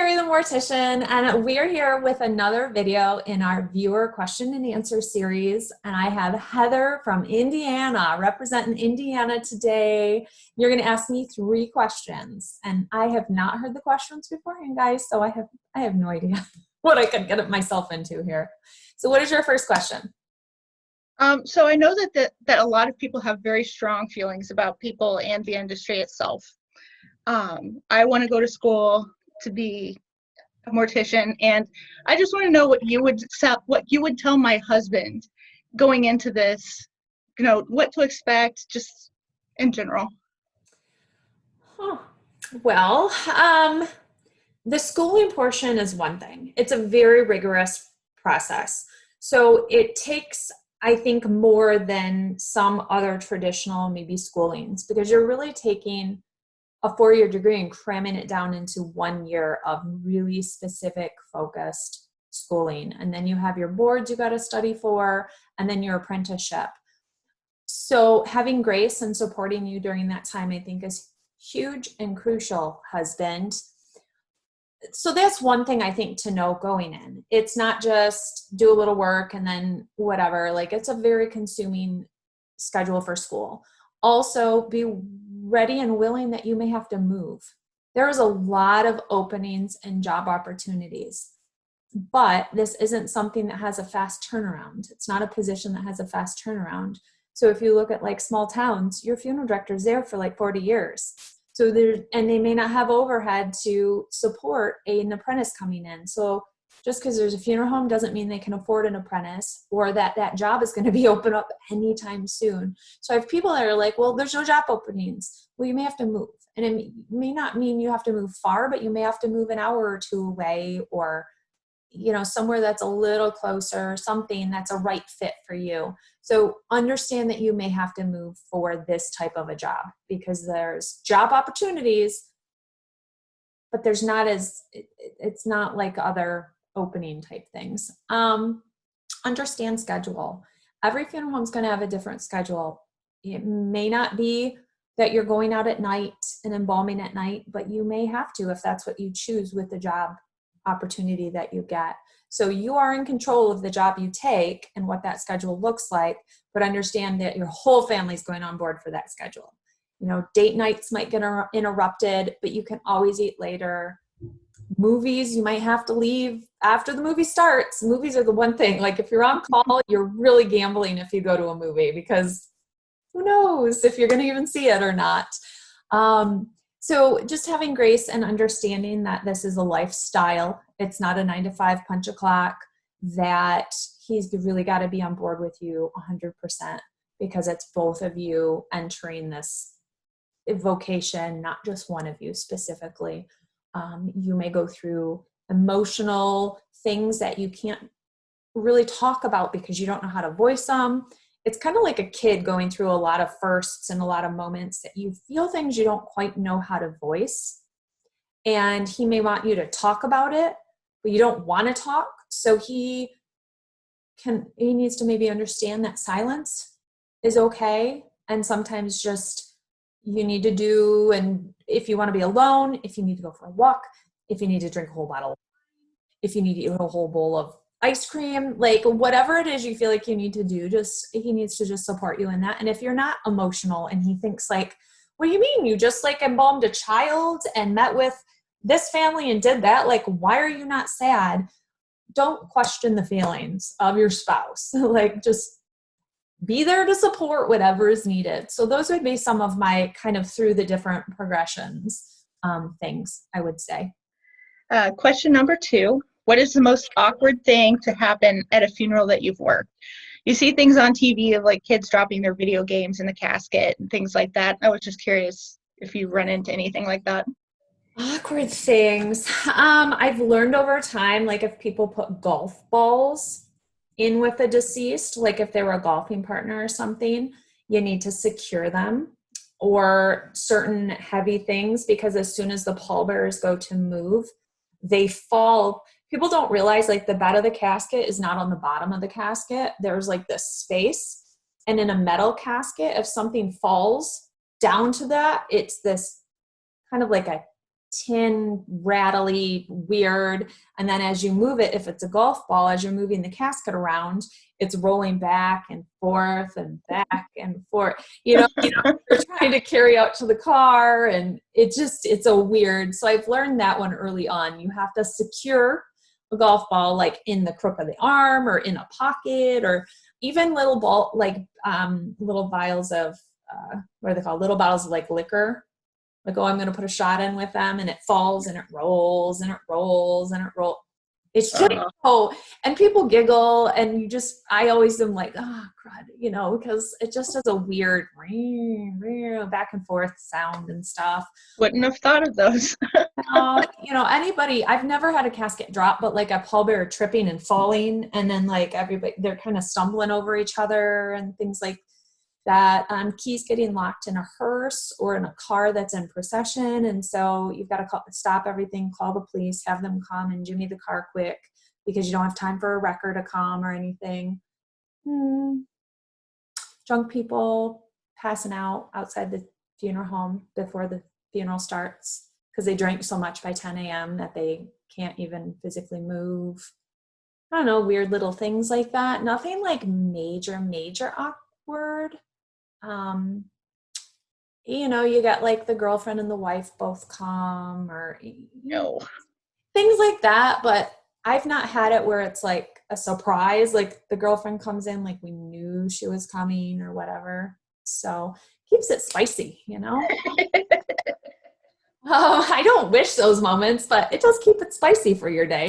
Kari the Mortician, and we are here with another video in our viewer question and answer series. And I have Heather from Indiana, representing Indiana today. You're going to ask me 3 questions, and I have not heard the questions beforehand, guys, so I have no idea what I could get myself into here. So what is your first question? So I know that a lot of people have very strong feelings about people and the industry itself. I want to go to school to be a mortician, and I just want to know what you would tell my husband going into this, what to expect just in general. Well, the schooling portion is one thing. It's a very rigorous process. So it takes, I think, more than some other traditional maybe schoolings, because you're really taking a 4-year degree and cramming it down into 1 year of really specific focused schooling. And then you have your boards you got to study for, and then your apprenticeship. So having grace and supporting you during that time, I think, is huge and crucial, husband. So that's one thing I think to know going in. It's not just do a little work and then whatever. Like, it's a very consuming schedule for school. Also, be ready and willing that you may have to move. There is a lot of openings and job opportunities, but this isn't something that has a fast turnaround. It's not a position that has a fast turnaround. So if you look at like small towns, your funeral director is there for like 40 years. So and they may not have overhead to support an apprentice coming in. So just because there's a funeral home doesn't mean they can afford an apprentice, or that job is going to be open up anytime soon. So I have people that are like, well, there's no job openings. Well, you may have to move. And it may not mean you have to move far, but you may have to move an hour or 2 away, or, somewhere that's a little closer, something that's a right fit for you. So understand that you may have to move for this type of a job, because there's job opportunities, but it's not like other opening type things. Understand schedule. Every funeral home is going to have a different schedule. It may not be that you're going out at night and embalming at night, but you may have to if that's what you choose with the job opportunity that you get. So you are in control of the job you take and what that schedule looks like, but understand that your whole family is going on board for that schedule. Date nights might get interrupted, but you can always eat later. Movies, you might have to leave after the movie starts. Movies are the one thing, like if you're on call, you're really gambling if you go to a movie, because who knows if you're going to even see it or not. So just having grace and understanding that this is a lifestyle. It's not a 9-to-5 punch a clock, that he's really got to be on board with you 100%, because it's both of you entering this vocation, not just one of you specifically. You may go through emotional things that you can't really talk about because you don't know how to voice them. It's kind of like a kid going through a lot of firsts and a lot of moments that you feel things you don't quite know how to voice. And he may want you to talk about it, but you don't want to talk. So he needs to maybe understand that silence is okay. And sometimes just you need to do, and if you want to be alone, if you need to go for a walk, if you need to drink a whole bottle, if you need to eat a whole bowl of ice cream, like whatever it is you feel like you need to do, he needs to just support you in that. And if you're not emotional and he thinks like, what do you mean? You just like embalmed a child and met with this family and did that. Like, why are you not sad? Don't question the feelings of your spouse. Like, just be there to support whatever is needed. So those would be some of my kind of through the different progressions things I would say. Question number 2. What is the most awkward thing to happen at a funeral that you've worked? You see things on TV of like kids dropping their video games in the casket and things like that. I was just curious if you run into anything like that. Awkward things. I've learned over time, like if people put golf balls in with the deceased, like if they were a golfing partner or something, you need to secure them, or certain heavy things, because as soon as the pallbearers go to move, they fall. People don't realize like the bed of the casket is not on the bottom of the casket. There's like this space, and in a metal casket, if something falls down to that, it's this kind of like a tin, rattly, weird. And then as you move it, if it's a golf ball, as you're moving the casket around, it's rolling back and forth and back and forth. You're trying to carry out to the car, and it's a weird. So I've learned that one early on. You have to secure a golf ball like in the crook of the arm or in a pocket, or even little ball, like little vials of what are they called? Little bottles of like liquor. Like, oh, I'm going to put a shot in with them, and it falls and it rolls and it rolls and it rolls. It's just, and people giggle, and I always am like, oh, crud, because it just has a weird back and forth sound and stuff. Wouldn't have thought of those. Anybody, I've never had a casket drop, but like a pallbearer tripping and falling, and then like everybody, they're kind of stumbling over each other and things like that. Keys getting locked in a hearse or in a car that's in procession, and so you've got to stop everything, call the police, have them come and jimmy the car quick because you don't have time for a wrecker to come or anything. Drunk people passing out outside the funeral home before the funeral starts because they drank so much by 10 a.m. that they can't even physically move. I don't know, weird little things like that. Nothing like major awkward. You got like the girlfriend and the wife both come, or things like that. But I've not had it where it's like a surprise, like the girlfriend comes in like we knew she was coming or whatever. So keeps it spicy, I don't wish those moments, but it does keep it spicy for your day.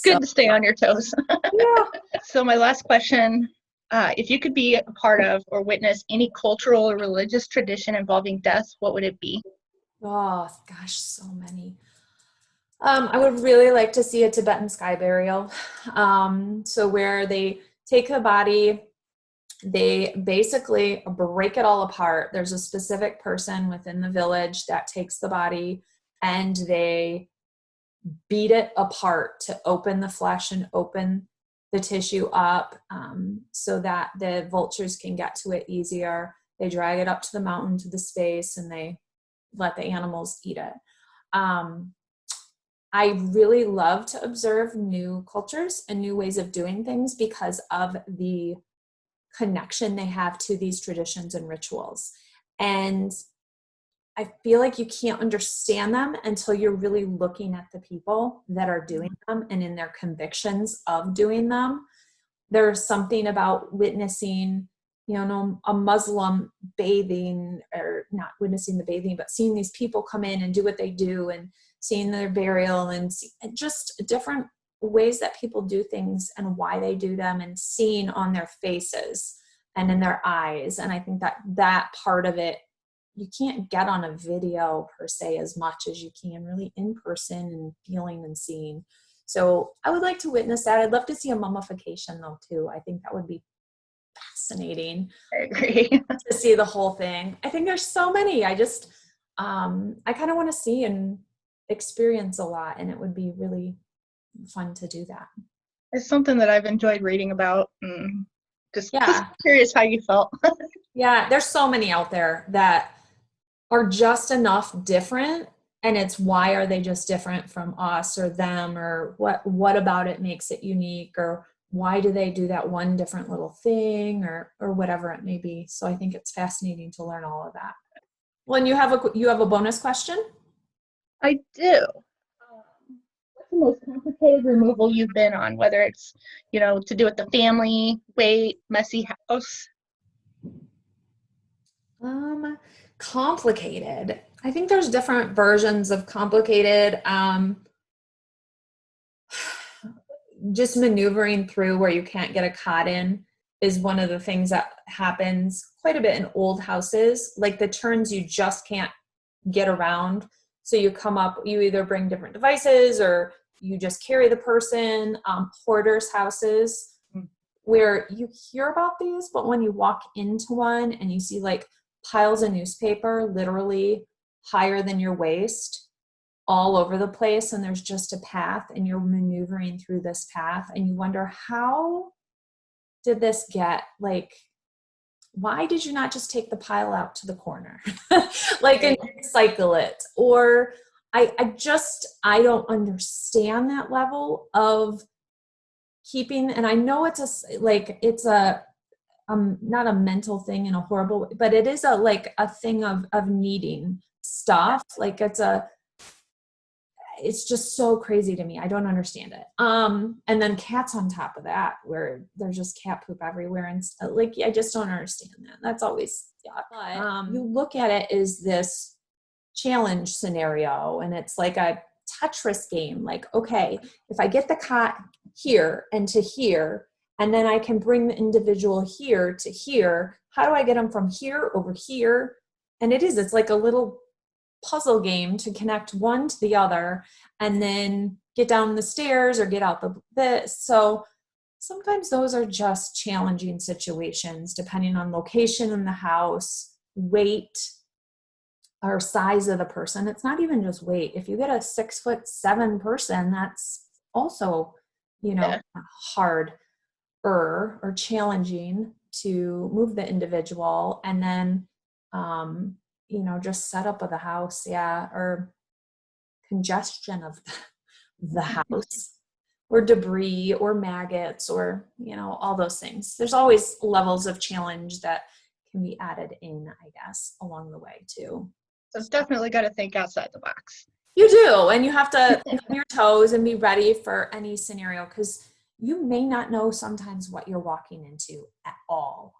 Good to stay on your toes. Yeah. So my last question, if you could be a part of or witness any cultural or religious tradition involving death, what would it be? Oh, gosh, so many. I would really like to see a Tibetan sky burial. So where they take the body, they basically break it all apart. There's a specific person within the village that takes the body and they beat it apart to open the flesh and open the tissue up so that the vultures can get to it easier. They drag it up to the mountain, to the space, and they let the animals eat it. I really love to observe new cultures and new ways of doing things because of the connection they have to these traditions and rituals. And I feel like you can't understand them until you're really looking at the people that are doing them and in their convictions of doing them. There's something about witnessing, a Muslim bathing, or not witnessing the bathing, but seeing these people come in and do what they do, and seeing their burial, and just different ways that people do things and why they do them, and seeing on their faces and in their eyes. And I think that part of it, you can't get on a video per se as much as you can really in person and feeling and seeing. So I would like to witness that. I'd love to see a mummification though too. I think that would be fascinating. I agree. To see the whole thing. I think there's so many. I just, I kind of want to see and experience a lot, and it would be really fun to do that. It's something that I've enjoyed reading about. Just curious how you felt. Yeah, there's so many out there that are just enough different, and it's why are they just different from us or them, or what about it makes it unique, or why do they do that one different little thing, or whatever it may be. So I think it's fascinating to learn all of that. Well, and you have a bonus question? I do. What's the most complicated removal you've been on, whether it's, to do with the family, weight, messy house? Complicated. I think there's different versions of complicated. Just maneuvering through where you can't get a cot in is one of the things that happens quite a bit in old houses. Like the turns you just can't get around. So you come up, you either bring different devices or you just carry the person. Hoarders' houses where you hear about these, but when you walk into one and you see like piles of newspaper literally higher than your waist all over the place, and there's just a path and you're maneuvering through this path and you wonder, how did this get, like, why did you not just take the pile out to the corner like and recycle it? Or I don't understand that level of keeping, and I know it's a not a mental thing in a horrible way, but it is a thing of needing stuff. Like it's just so crazy to me. I don't understand it. And then cats on top of that, where there's just cat poop everywhere. And like, I just don't understand that. That's always, but you look at it as this challenge scenario, and it's like a Tetris game. Like, okay, if I get the cot here and to here, and then I can bring the individual here to here, how do I get them from here over here? And it's like a little puzzle game to connect one to the other, and then get down the stairs or get out this. So sometimes those are just challenging situations, depending on location in the house, weight, or size of the person. It's not even just weight. If you get a 6'7" person, that's also, hard or challenging to move the individual. And then, just setup of the house, or congestion of the house, or debris, or maggots, or, all those things. There's always levels of challenge that can be added in, I guess, along the way too. So definitely got to think outside the box. You do, and you have to think on your toes and be ready for any scenario, because you may not know sometimes what you're walking into at all.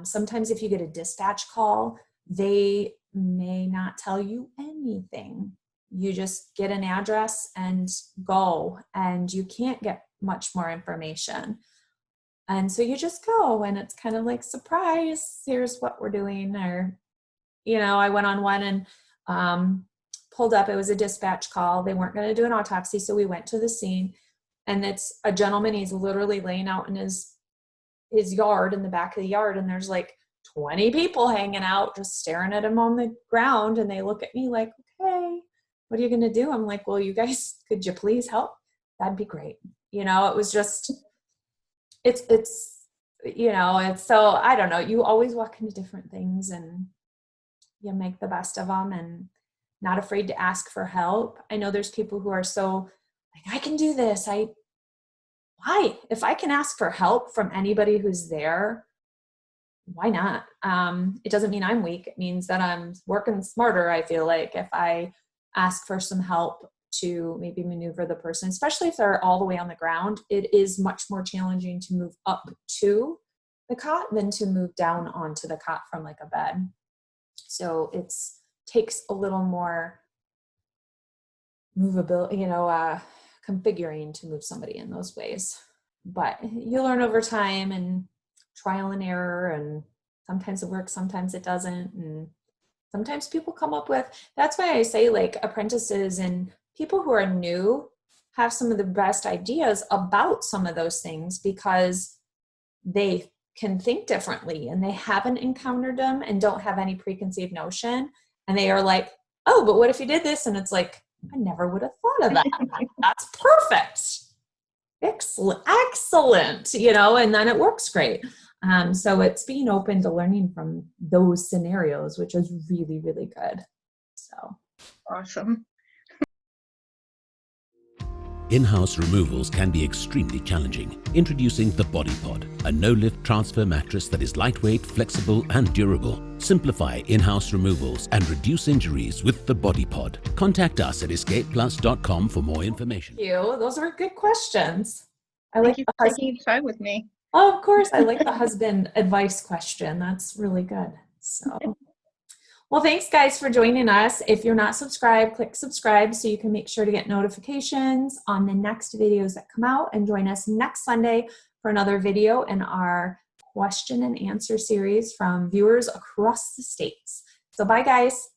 Sometimes if you get a dispatch call, they may not tell you anything. You just get an address and go, and you can't get much more information. And so you just go, and it's kind of like, surprise, here's what we're doing. Or, I went on one and pulled up. It was a dispatch call. They weren't going to do an autopsy, so we went to the scene. And it's a gentleman, he's literally laying out in his yard, in the back of the yard, and there's like 20 people hanging out, just staring at him on the ground. And they look at me like, okay, what are you going to do? I'm like, well, you guys, could you please help? That'd be great. It was just, it's so, I don't know. You always walk into different things, and you make the best of them, and not afraid to ask for help. I know there's people who are so like, I can do this. Why? If I can ask for help from anybody who's there, why not? It doesn't mean I'm weak. It means that I'm working smarter. I feel like if I ask for some help to maybe maneuver the person, especially if they're all the way on the ground, it is much more challenging to move up to the cot than to move down onto the cot from like a bed. So takes a little more movability, configuring to move somebody in those ways. But you learn over time, and trial and error, and sometimes it works, sometimes it doesn't. And sometimes people come up with, that's why I say, like, apprentices and people who are new have some of the best ideas about some of those things, because they can think differently, and they haven't encountered them and don't have any preconceived notion. And they are like, oh, but what if you did this? And it's like, I never would have thought of that. That's perfect. Excellent. And then it works great. So it's being open to learning from those scenarios, which is really, really good. So awesome. In-house removals can be extremely challenging. Introducing the BodyPod, a no-lift transfer mattress that is lightweight, flexible and durable. Simplify in-house removals and reduce injuries with the BodyPod. Contact us at escapeplus.com for more information. Thank you. Those are good questions. Thank you for taking time with me. Oh, of course. I like the husband advice question. That's really good. So, well, thanks guys for joining us. If you're not subscribed, click subscribe so you can make sure to get notifications on the next videos that come out, and join us next Sunday for another video in our question and answer series from viewers across the states. So bye guys.